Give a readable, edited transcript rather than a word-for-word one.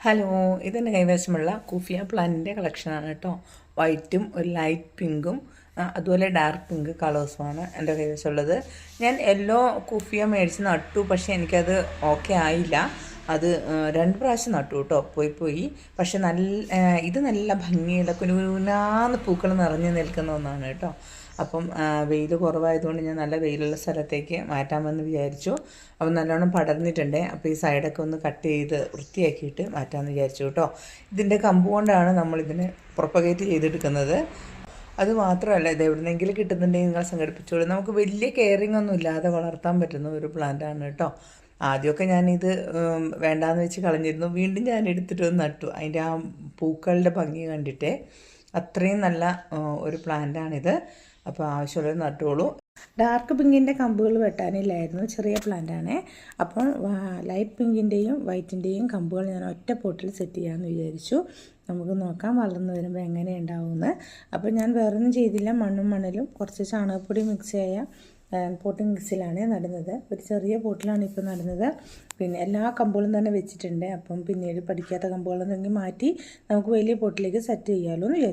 Hello, ഇതെൻ്റെ കൈവശമുള്ള കുഫിയ പ്ലാന്റിൻ്റെ കളക്ഷനാണ് കേട്ടോ. വൈറ്റും ഒരു ലൈറ്റ് പിങ്കും അതുപോലെ ഡാർക്ക് പിങ്ക് കളേഴ്സുമാണ് എൻ്റെ കൈവശമുള്ളത്. ഞാൻ യെല്ലോ കുഫിയ മേടിച്ച് നട്ടു, പക്ഷേ എനിക്കത് ഓക്കെ ആയില്ല. അത് 2 പ്രാവശ്യം നട്ടു കേട്ടോ, പോയി. പക്ഷെ ഇത് നല്ല ഭംഗിയുള്ള കുനുകുനാന്ന് പൂക്കൾ നിറഞ്ഞു നിൽക്കുന്ന ഒന്നാണ് കേട്ടോ. അപ്പം വെയിൽ കുറവായതുകൊണ്ട് ഞാൻ നല്ല വെയിലുള്ള സ്ഥലത്തേക്ക് മാറ്റാമെന്ന് വിചാരിച്ചു. അപ്പം നല്ലോണം പടർന്നിട്ടുണ്ട്. അപ്പോൾ ഈ സൈഡൊക്കെ ഒന്ന് കട്ട് ചെയ്ത് വൃത്തിയാക്കിയിട്ട് മാറ്റാമെന്ന് വിചാരിച്ചു കേട്ടോ. ഇതിൻ്റെ കമ്പ് കൊണ്ടാണ് നമ്മളിതിനെ പ്രൊപ്പഗേറ്റ് ചെയ്തെടുക്കുന്നത്. അത് മാത്രമല്ല, ഇത് എവിടെന്നെങ്കിലും കിട്ടുന്നുണ്ടെങ്കിൽ നിങ്ങൾ സംഘടിപ്പിച്ചോളൂ. നമുക്ക് വലിയ കെയറിങ് ഒന്നും ഇല്ലാതെ വളർത്താൻ പറ്റുന്ന ഒരു പ്ലാന്റാണ് കേട്ടോ. ആദ്യമൊക്കെ ഞാനിത് വേണ്ടാന്ന് വെച്ച് കളഞ്ഞിരുന്നു. വീണ്ടും ഞാൻ എടുത്തിട്ട് നട്ടു. അതിൻ്റെ ആ പൂക്കളുടെ ഭംഗി കണ്ടിട്ട് അത്രയും നല്ല ഒരു പ്ലാന്റാണിത്. അപ്പോൾ ആവശ്യമുള്ളത് നട്ടോളൂ. ഡാർക്ക് പിങ്കിൻ്റെ കമ്പുകൾ വെട്ടാനില്ലായിരുന്നു, ചെറിയ പ്ലാന്റാണ്. അപ്പോൾ ലൈറ്റ് പിങ്കിൻ്റെയും വൈറ്റിൻ്റെയും കമ്പുകൾ ഞാൻ ഒറ്റ പോട്ടിൽ സെറ്റ് ചെയ്യാമെന്ന് വിചാരിച്ചു. നമുക്ക് നോക്കാം വളർന്നു വരുമ്പോൾ എങ്ങനെ ഉണ്ടാവുമെന്ന്. അപ്പോൾ ഞാൻ വേറൊന്നും ചെയ്തില്ല. മണ്ണും കുറച്ച് ചാണകപ്പൊടി മിക്സ് ചെയ്യാം. പോട്ടിംഗ് മിക്സിലാണ് നടുന്നത്. ഒരു ചെറിയ പോട്ടിലാണ് ഇപ്പോൾ നടുന്നത്. പിന്നെ എല്ലാ കമ്പുകളും തന്നെ വെച്ചിട്ടുണ്ട്. അപ്പം പിന്നീട് പഠിക്കാത്ത കമ്പുകളൊന്നെങ്കിൽ മാറ്റി നമുക്ക് വലിയ പോട്ടിലേക്ക് സെറ്റ് ചെയ്യാമല്ലോ എന്ന് വിചാരിച്ചു.